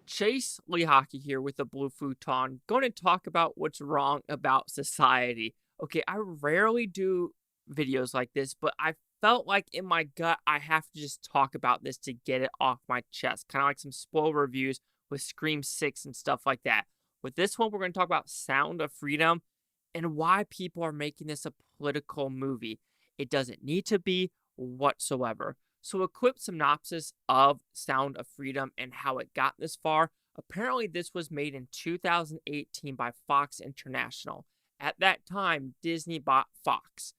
Chase Lee Hockey here with the Blue Futon, going to talk about what's wrong about society. Okay, I rarely do videos like this, but I felt like in my gut I have to just talk about this to get it off my chest. Kind of like some spoiler reviews with Scream 6 and stuff like that. With this one, we're going to talk about Sound of Freedom and why people are making this a political movie. It doesn't need to be whatsoever. So a quick synopsis of Sound of Freedom and how it got this far. Apparently, this was made in 2018 by Fox International. At that time, Disney bought Fox.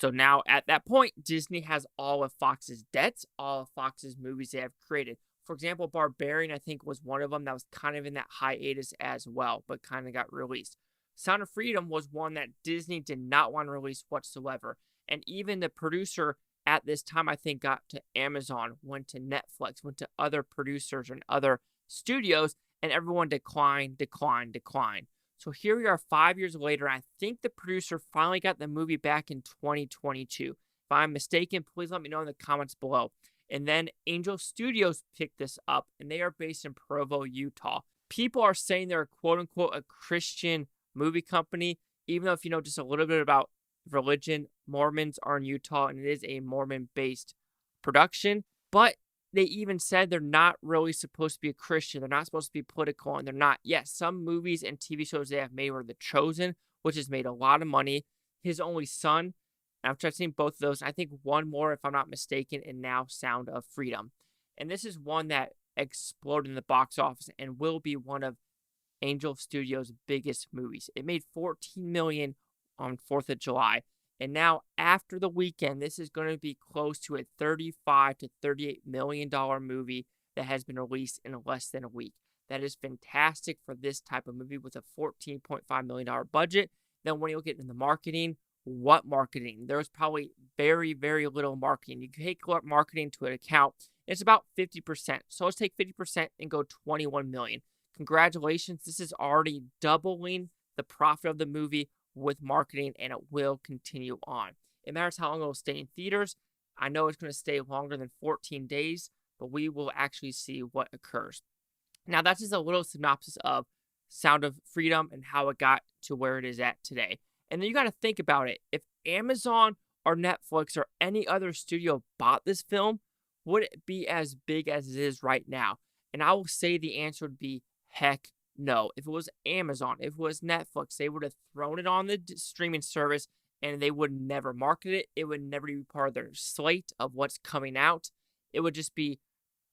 So now, at that point, Disney has all of Fox's debts, all of Fox's movies they have created. For example, Barbarian, I think, was one of them that was kind of in that hiatus as well, but kind of got released. Sound of Freedom was one that Disney did not want to release whatsoever. And even the producer at this time, I think, got to Amazon, went to Netflix, went to other producers and other studios, and everyone declined. So here we are 5 years later. I think the producer finally got the movie back in 2022. If I'm mistaken, please let me know in the comments below. And then Angel Studios picked this up, and they are based in Provo, Utah. People are saying they're quote-unquote a Christian movie company, even though if you know just a little bit about religion, Mormons are in Utah, and it is a Mormon-based production. But they even said they're not really supposed to be a Christian. They're not supposed to be political, and they're not. Yes, some movies and TV shows they have made were The Chosen, which has made a lot of money. His Only Son, I've tried seeing both of those. I think one more, if I'm not mistaken, and now Sound of Freedom. And this is one that exploded in the box office and will be one of Angel Studios' biggest movies. It made $14 million on 4th of July. And now, after the weekend, this is going to be close to a $35 to $38 million movie that has been released in less than a week. That is fantastic for this type of movie with a $14.5 million budget. Then when you look at in the marketing, what marketing? There's probably very, very little marketing. You can take marketing to an account. It's about 50%. So let's take 50% and go $21 million. Congratulations. This is already doubling the profit of the movie with marketing, and it will continue on. It matters how long it will stay in theaters. I know it's going to stay longer than 14 days, but we will actually see what occurs. Now, that's just a little synopsis of Sound of Freedom and how it got to where it is at today. And then you got to think about it. If Amazon or Netflix or any other studio bought this film, would it be as big as it is right now? And I will say the answer would be heck no. If it was Amazon, if it was Netflix, they would have thrown it on the streaming service and they would never market it. It would never be part of their slate of what's coming out. It would just be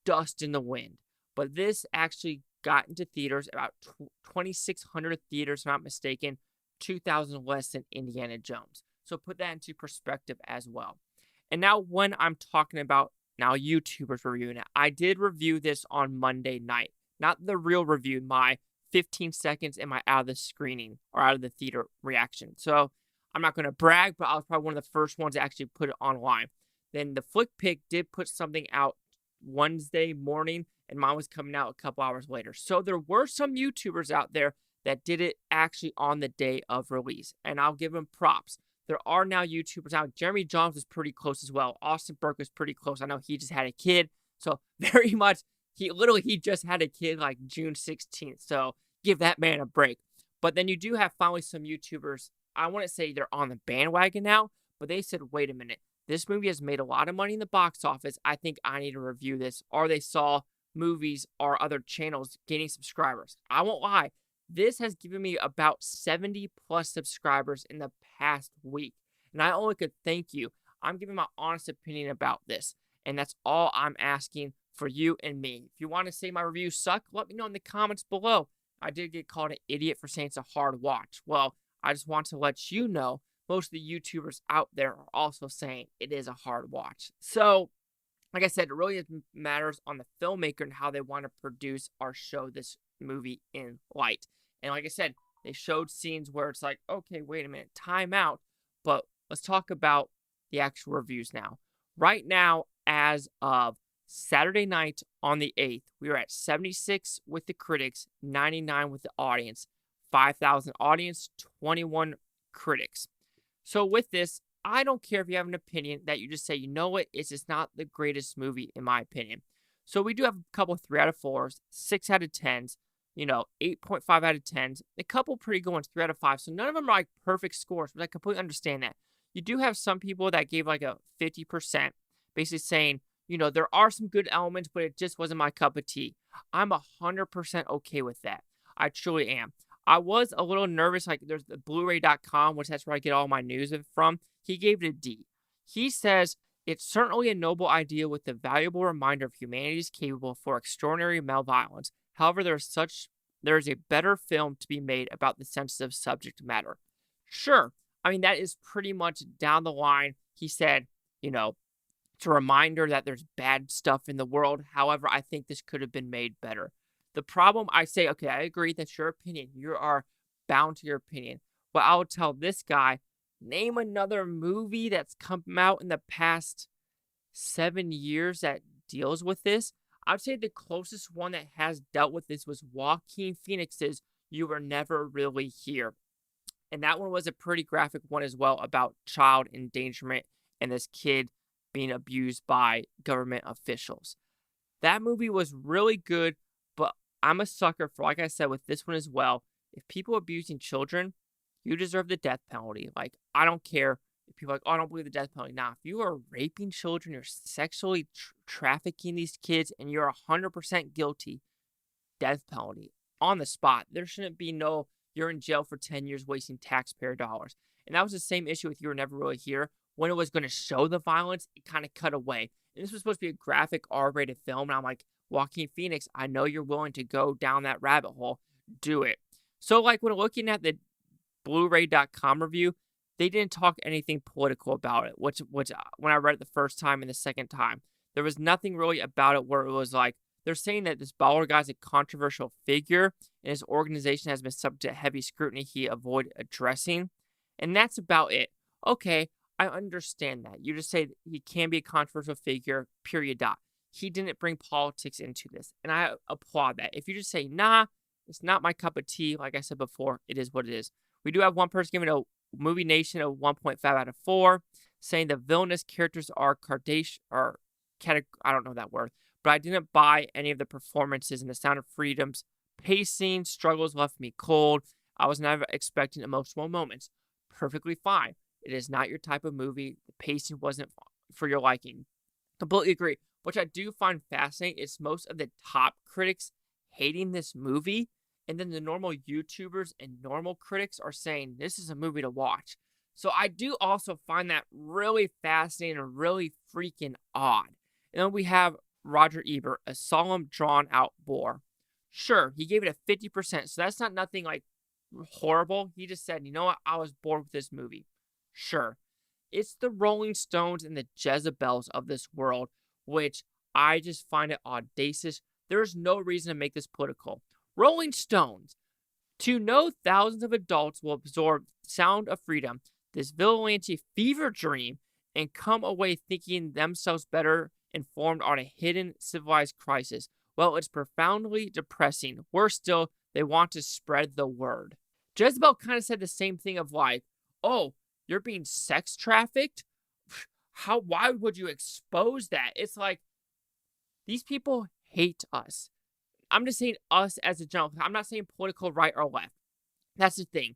dust in the wind. But this actually got into theaters, about 2,600 theaters, if I'm not mistaken, 2,000 less than Indiana Jones. So put that into perspective as well. And now when I'm talking about now YouTubers reviewing it, I did review this on Monday night. Not the real review, my 15 seconds in my out of the screening or out of the theater reaction. So I'm not going to brag, but I was probably one of the first ones to actually put it online. Then the Flick Pick did put something out Wednesday morning, and mine was coming out a couple hours later. So there were some YouTubers out there that did it actually on the day of release, and I'll give them props. There are now YouTubers out. Jeremy Johns was pretty close as well. Austin Burke was pretty close. I know he just had a kid, so very much, he just had a kid like June 16th, so give that man a break. But then you do have finally some YouTubers, I wouldn't say they're on the bandwagon now, but they said, wait a minute, this movie has made a lot of money in the box office. I think I need to review this. Or they saw movies or other channels gaining subscribers. I won't lie. This has given me about 70 plus subscribers in the past week. And I only could thank you. I'm giving my honest opinion about this. And that's all I'm asking for you and me. If you want to say my reviews suck, let me know in the comments below. I did get called an idiot for saying it's a hard watch. Well, I just want to let you know most of the YouTubers out there are also saying it is a hard watch. So, like I said, it really matters on the filmmaker and how they want to produce or show this movie in light. And like I said, they showed scenes where it's like, okay, wait a minute, time out. But let's talk about the actual reviews now. Right now, as of Saturday night on the 8th, we are at 76 with the critics, 99 with the audience. 5,000 audience, 21 critics. So with this, I don't care if you have an opinion that you just say, you know what, it's just not the greatest movie in my opinion. So we do have a couple 3 out of 4s, 6 out of 10s, 8.5 out of 10s, a couple pretty good ones, 3 out of 5. So none of them are like perfect scores, but I completely understand that. You do have some people that gave like a 50%, basically saying, there are some good elements, but it just wasn't my cup of tea. I'm 100% okay with that. I truly am. I was a little nervous, like there's the Blu-ray.com, which that's where I get all my news from. He gave it a D. He says, it's certainly a noble idea with a valuable reminder of humanity is capable for extraordinary malevolence. However, there is a better film to be made about the sensitive subject matter. Sure. I mean, that is pretty much down the line. He said, it's a reminder that there's bad stuff in the world. However, I think this could have been made better. The problem, I say, okay, I agree, that's your opinion. You are bound to your opinion. But I'll tell this guy, name another movie that's come out in the past 7 years that deals with this. I'd say the closest one that has dealt with this was Joaquin Phoenix's You Were Never Really Here. And that one was a pretty graphic one as well about child endangerment and this kid being abused by government officials. That movie was really good, but I'm a sucker for, like I said, with this one as well. If people are abusing children, you deserve the death penalty. Like, I don't care if people are like, oh, I don't believe the death penalty. Nah, if you are raping children, you're sexually trafficking these kids, and you're 100% guilty, death penalty on the spot. There shouldn't be no, you're in jail for 10 years wasting taxpayer dollars. And that was the same issue with You Were Never Really Here. When it was going to show the violence, it kind of cut away. And this was supposed to be a graphic R-rated film, and I'm like, Joaquin Phoenix, I know you're willing to go down that rabbit hole. Do it. So, like, when looking at the Blu-ray.com review, they didn't talk anything political about it, which when I read it the first time and the second time, there was nothing really about it where it was like, they're saying that this Bauer guy's a controversial figure, and his organization has been subject to heavy scrutiny he avoided addressing, and that's about it. Okay, I understand that. You just say he can be a controversial figure, period, dot. He didn't bring politics into this, and I applaud that. If you just say, nah, it's not my cup of tea, like I said before, it is what it is. We do have one person giving a Movie Nation a 1.5 out of 4, saying the villainous characters are I don't know that word, but I didn't buy any of the performances, and the Sound of Freedom's pacing struggles left me cold. I was never expecting emotional moments. Perfectly fine. It is not your type of movie. The pacing wasn't for your liking. Completely agree. Which I do find fascinating is most of the top critics hating this movie, and then the normal YouTubers and normal critics are saying this is a movie to watch. So I do also find that really fascinating and really freaking odd. And then we have Roger Ebert, a solemn, drawn-out bore. Sure, he gave it a 50%, so that's not nothing like horrible. He just said, you know what, I was bored with this movie. Sure. It's the Rolling Stones and the Jezebels of this world, which I just find it audacious. There's no reason to make this political. Rolling Stones. To know thousands of adults will absorb Sound of Freedom, this vigilante fever dream, and come away thinking themselves better informed on a hidden civilized crisis. Well, it's profoundly depressing. Worse still, they want to spread the word. Jezebel kind of said the same thing of like, oh, you're being sex trafficked? Why would you expose that? It's like, these people hate us. I'm just saying us as a general. I'm not saying political right or left. That's the thing.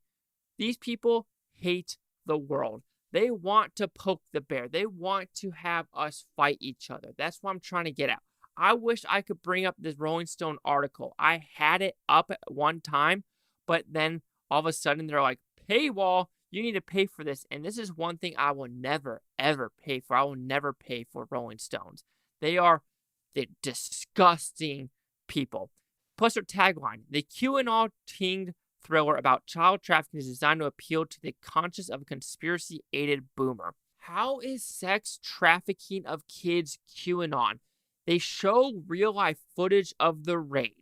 These people hate the world. They want to poke the bear. They want to have us fight each other. That's what I'm trying to get at. I wish I could bring up this Rolling Stone article. I had it up at one time, but then all of a sudden they're like, paywall, you need to pay for this. And this is one thing I will never, ever pay for. I will never pay for Rolling Stones. They are the disgusting people. Plus their tagline, the QAnon-tinged thriller about child trafficking is designed to appeal to the conscience of a conspiracy-aided boomer. How is sex trafficking of kids QAnon? They show real-life footage of the raid.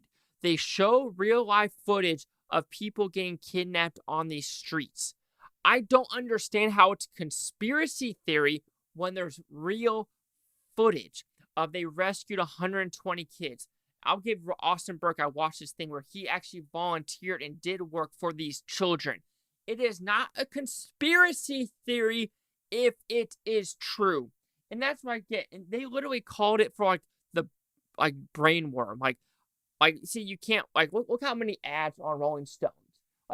They show real-life footage of people getting kidnapped on these streets. I don't understand how it's conspiracy theory when there's real footage of they rescued 120 kids. I'll give Austin Burke, I watched this thing where he actually volunteered and did work for these children. It is not a conspiracy theory if it is true. And that's what I get. And they literally called it for the brain worm. See, you can't look how many ads are on Rolling Stones.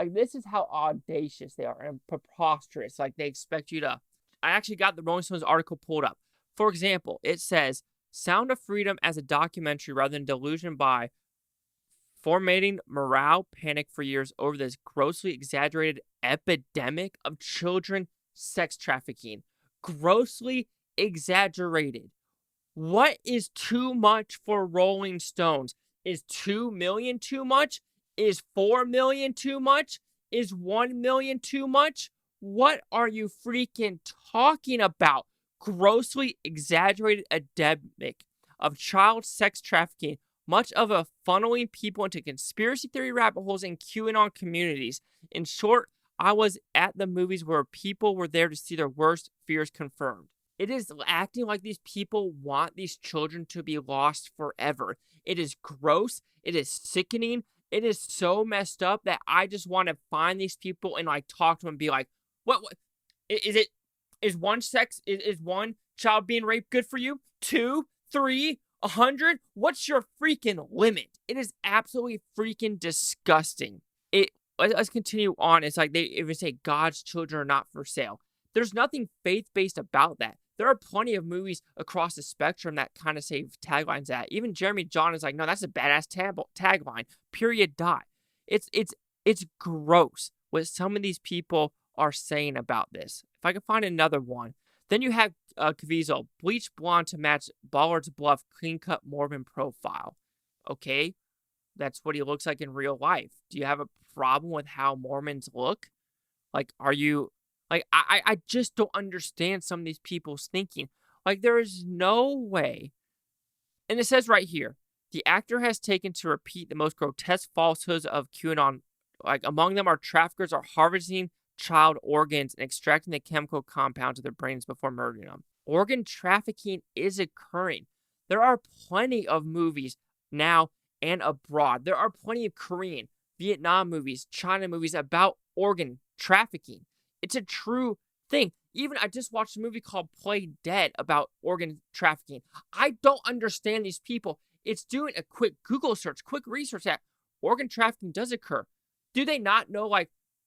This is how audacious they are and preposterous. They expect you to. I actually got the Rolling Stones article pulled up. For example, it says Sound of Freedom as a documentary rather than delusion by formatting morale panic for years over this grossly exaggerated epidemic of children sex trafficking. Grossly exaggerated. What is too much for Rolling Stones? Is 2 million too much? Is 4 million too much? Is 1 million too much? What are you freaking talking about? Grossly exaggerated epidemic of child sex trafficking, much of a funneling people into conspiracy theory rabbit holes and QAnon communities. In short, I was at the movies where people were there to see their worst fears confirmed. It is acting like these people want these children to be lost forever. It is gross. It is sickening. It is so messed up that I just want to find these people and talk to them and be like, what is one child being raped good for you? 2, 3, 100? What's your freaking limit? It is absolutely freaking disgusting. Let's continue on. It's they even say God's children are not for sale. There's nothing faith-based about that. There are plenty of movies across the spectrum that kind of say taglines that. Even Jeremy John is no, that's a badass tagline. Period. Die. It's gross what some of these people are saying about this. If I can find another one. Then you have Caviezel, bleach blonde to match Ballard's bluff clean-cut Mormon profile. Okay, that's what he looks like in real life. Do you have a problem with how Mormons look? Are you... I just don't understand some of these people's thinking. There is no way. And it says right here, the actor has taken to repeat the most grotesque falsehoods of QAnon. Among them are traffickers are harvesting child organs and extracting the chemical compounds of their brains before murdering them. Organ trafficking is occurring. There are plenty of movies now and abroad. There are plenty of Korean, Vietnam movies, China movies about organ trafficking. It's a true thing. Even I just watched a movie called Play Dead about organ trafficking. I don't understand these people. It's doing a quick Google search, quick research that organ trafficking does occur. Do they not know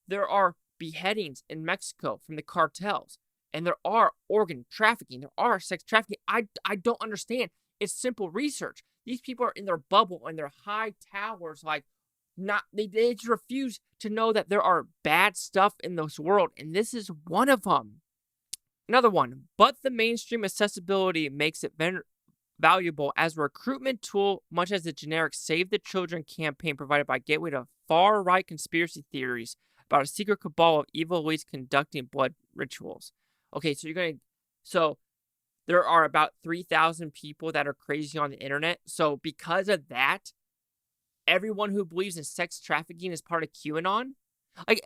there are beheadings in Mexico from the cartels and there are organ trafficking, there are sex trafficking? I don't understand. It's simple research. These people are in their bubble and their high towers they just refuse to know that there are bad stuff in this world, and this is one of them. Another one, but the mainstream accessibility makes it valuable as a recruitment tool, much as the generic Save the Children campaign provided by gateway to far-right conspiracy theories about a secret cabal of evil elites conducting blood rituals. Okay, so there are about 3,000 people that are crazy on the internet. So because of that, everyone who believes in sex trafficking is part of QAnon?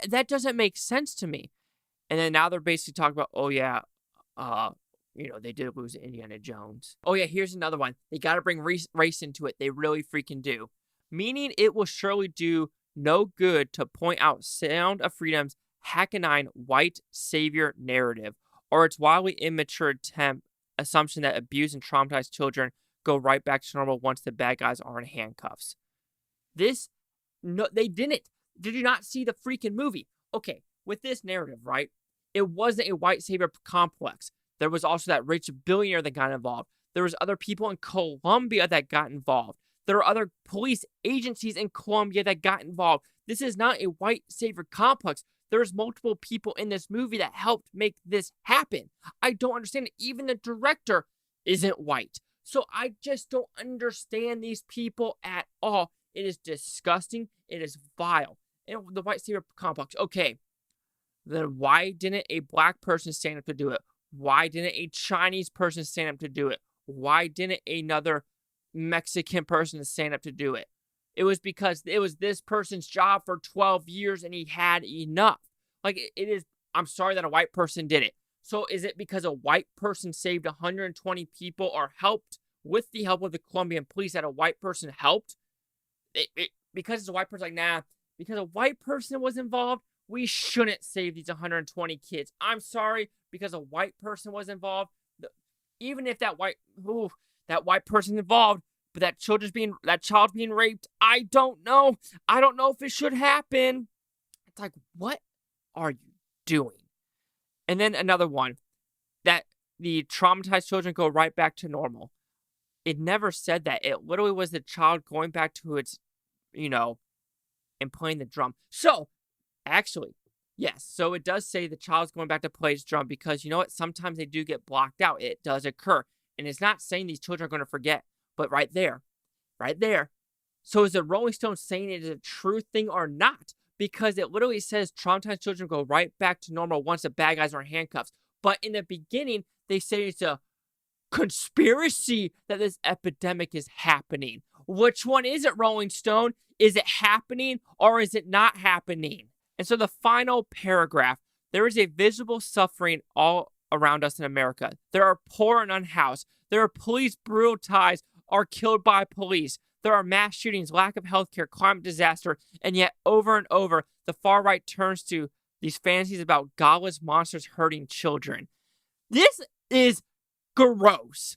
That doesn't make sense to me. And then now they're basically talking about, oh yeah, they did lose Indiana Jones. Oh yeah, here's another one. They got to bring race into it. They really freaking do. Meaning it will surely do no good to point out Sound of Freedom's hackneyed white savior narrative or its wildly immature assumption that abused and traumatized children go right back to normal once the bad guys are in handcuffs. They didn't. Did you not see the freaking movie? Okay, with this narrative, right? It wasn't a white savior complex. There was also that rich billionaire that got involved. There was other people in Colombia that got involved. There are other police agencies in Colombia that got involved. This is not a white savior complex. There's multiple people in this movie that helped make this happen. I don't understand it. Even the director isn't white. So I just don't understand these people at all. It is disgusting. It is vile. And the white savior complex. Okay, then why didn't a black person stand up to do it? Why didn't a Chinese person stand up to do it? Why didn't another Mexican person stand up to do it? It was because it was this person's job for 12 years and he had enough. It is, I'm sorry that a white person did it. So is it because a white person saved 120 people or helped with the help of the Colombian police that a white person helped. Because it's a white person, like, nah, because a white person was involved, we shouldn't save these 120 kids. I'm sorry, because a white person was involved. Even if that white person involved, but that child's being raped, I don't know. I don't know if it should happen. It's like, what are you doing? And then another one, that the traumatized children go right back to normal. It never said that. It literally was the child going back to its, and playing the drum. So, actually, yes. So it does say the child's going back to play his drum because you know what? Sometimes they do get blocked out. It does occur. And it's not saying these children are going to forget, but right there. So is the Rolling Stone saying it is a true thing or not? Because it literally says traumatized children go right back to normal once the bad guys are in handcuffs. But in the beginning, they say it's a conspiracy that this epidemic is happening. Which one is it, Rolling Stone? Is it happening or is it not happening? And so the final paragraph, there is a visible suffering all around us in America. There are poor and unhoused. There are police brutalized or killed by police. There are mass shootings, lack of healthcare, climate disaster, and yet over and over, the far right turns to these fantasies about godless monsters hurting children. This is gross.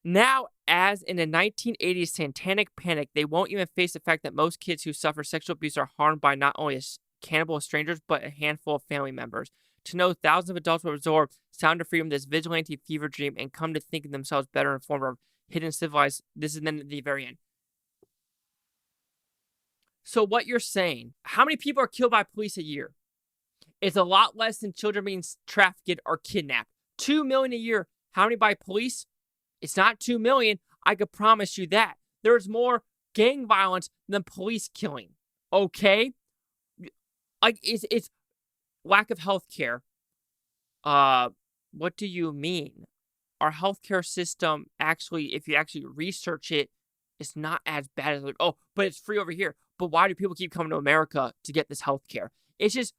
Now, as in the 1980s satanic panic, they won't even face the fact that most kids who suffer sexual abuse are harmed by not only a cannibal strangers, but a handful of family members. To know thousands of adults will absorb Sound of Freedom, this vigilante fever dream, and come to think of themselves better informed of hidden civilized. This is then at the very end. So what you're saying, how many people are killed by police a year? It's a lot less than children being trafficked or kidnapped. 2 million a year. How many by police? It's not 2 million. I could promise you that. There's more gang violence than police killing. Okay? Like, it's lack of health care. What do you mean? Our healthcare system, actually, if you actually research it, it's not as bad as, but it's free over here. But why do people keep coming to America to get this health care? It's just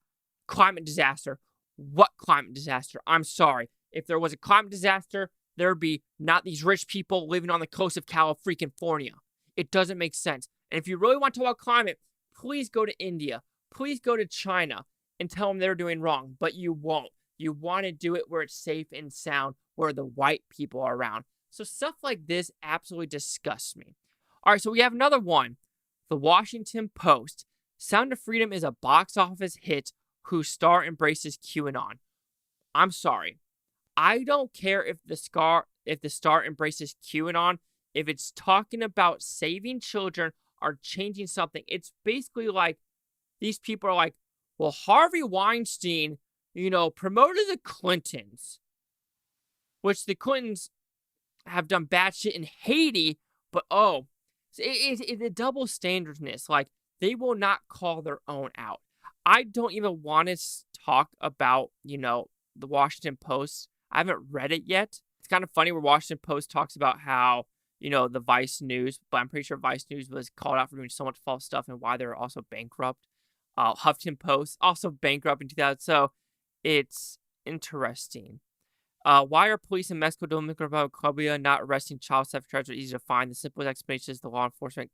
climate disaster. What climate disaster? I'm sorry. If there was a climate disaster, there would be not these rich people living on the coast of California. It doesn't make sense. And if you really want to talk about climate, please go to India. Please go to China and tell them they're doing wrong. But you won't. You want to do it where it's safe and sound, where the white people are around. So stuff like this absolutely disgusts me. All right, so we have another one. The Washington Post. Sound of Freedom is a box office hit whose star embraces QAnon. I'm sorry. I don't care if the star embraces QAnon. If it's talking about saving children or changing something, it's basically like these people are like, well, Harvey Weinstein, promoted the Clintons, which the Clintons have done bad shit in Haiti, but it's a double standardness. Like, they will not call their own out. I don't even want to talk about, the Washington Post. I haven't read it yet. It's kind of funny where Washington Post talks about how, the Vice News, but I'm pretty sure Vice News was called out for doing so much false stuff and why they're also bankrupt. Huffington Post, also bankrupt in 2000. So it's interesting. Why are police in Mexico, Dominican Republic, Colombia not arresting child sex offenders easy to find? The simplest explanation is the law enforcement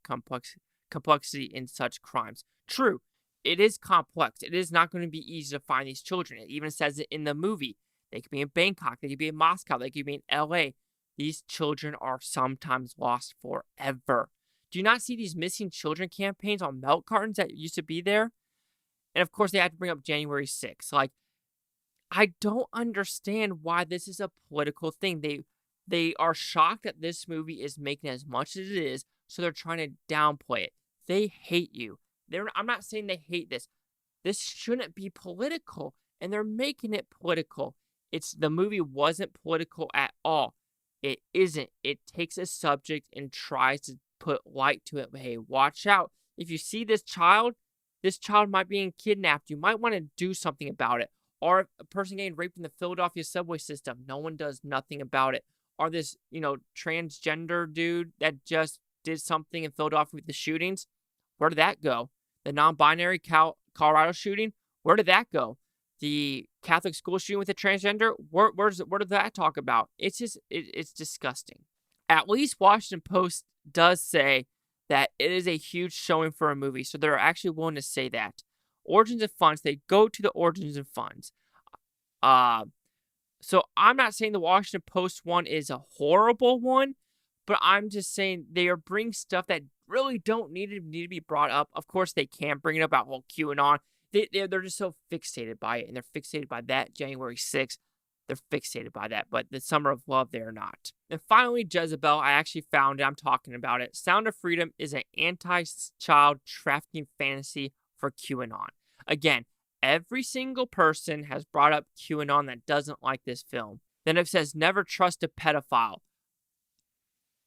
complexity in such crimes. True, it is complex. It is not going to be easy to find these children. It even says it in the movie. They could be in Bangkok. They could be in Moscow. They could be in LA. These children are sometimes lost forever. Do you not see these missing children campaigns on milk cartons that used to be there? And of course, they had to bring up January 6th. Like, I don't understand why this is a political thing. They are shocked that this movie is making as much as it is, so they're trying to downplay it. They hate you. I'm not saying they hate this. This shouldn't be political, and they're making it political. The movie wasn't political at all. It isn't. It takes a subject and tries to put light to it. Hey, watch out. If you see this child might be kidnapped. You might want to do something about it. Or a person getting raped in the Philadelphia subway system. No one does nothing about it. Or this, transgender dude that just did something in Philadelphia with the shootings. Where did that go? The non-binary Colorado shooting. Where did that go? The Catholic school shooting with a transgender. Where did that talk about? It's just, it's disgusting. At least Washington Post does say that it is a huge showing for a movie, so they're actually willing to say that. Origins and funds, they go to the origins and funds. Uh, so I'm not saying the Washington Post one is a horrible one, but I'm just saying they are bringing stuff that really don't need to be brought up. Of course, they can bring it up about whole QAnon. They're just so fixated by it, and they're fixated by that January 6th. They're fixated by that, but the Summer of Love, they're not. And finally, Jezebel, I actually found it. I'm talking about it. Sound of Freedom is an anti-child trafficking fantasy for QAnon. Again, every single person has brought up QAnon that doesn't like this film. Then it says, never trust a pedophile.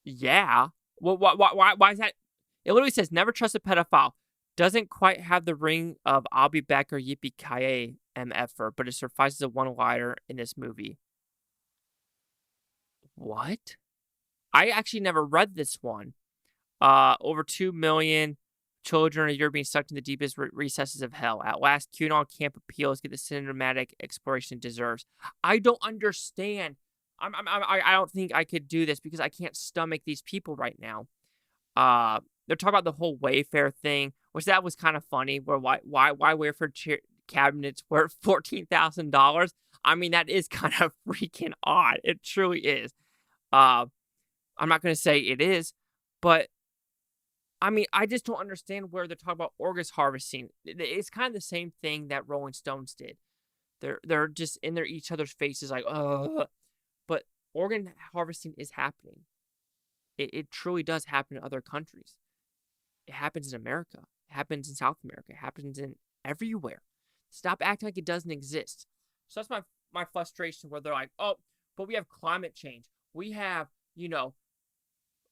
Yeah. Well, why is that? It literally says, never trust a pedophile. Doesn't quite have the ring of I'll be back or yippee-ki-yay MFer, but it suffices a one-liner in this movie. What? I actually never read this one. Over 2 million children a year being sucked in the deepest recesses of hell. At last, QAnon camp appeals get the cinematic exploration it deserves. I don't understand. I don't think I could do this because I can't stomach these people right now. They're talking about the whole Wayfair thing, which that was kind of funny. Where why Wayfair cabinets worth $14,000? I mean, that is kind of freaking odd. It truly is. I'm not going to say it is, but I mean, I just don't understand where they're talking about organ harvesting. It's kind of the same thing that Rolling Stones did. They're just in each other's faces like, ugh. But organ harvesting is happening. It truly does happen in other countries. It happens in America. It happens in South America. It happens in everywhere. Stop acting like it doesn't exist. So that's my frustration where they're like, oh, but we have climate change. We have,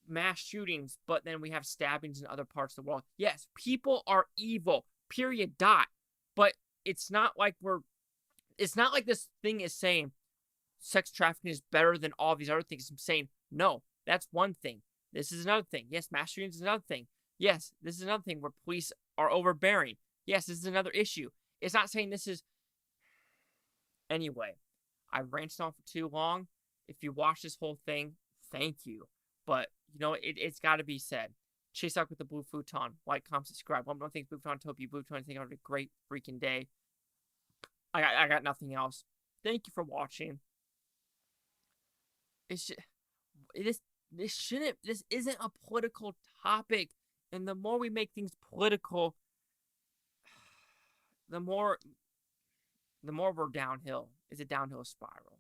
mass shootings, but then we have stabbings in other parts of the world. Yes, people are evil, period, dot. But it's not like this thing is saying sex trafficking is better than all these other things. I'm saying, no, that's one thing. This is another thing. Yes, mass shootings is another thing. Yes, this is another thing where police are overbearing. Yes, this is another issue. It's not saying this is... Anyway, I've ranted on for too long. If you watch this whole thing, thank you. But, it's got to be said. Chase out with the Blue Futon. Like, comment, subscribe. One more thing, Blue Futon, Blue Futon. I think I had a great freaking day. I got nothing else. Thank you for watching. It's just... This isn't a political topic. And the more we make things political, the more we're downhill. It's a downhill spiral.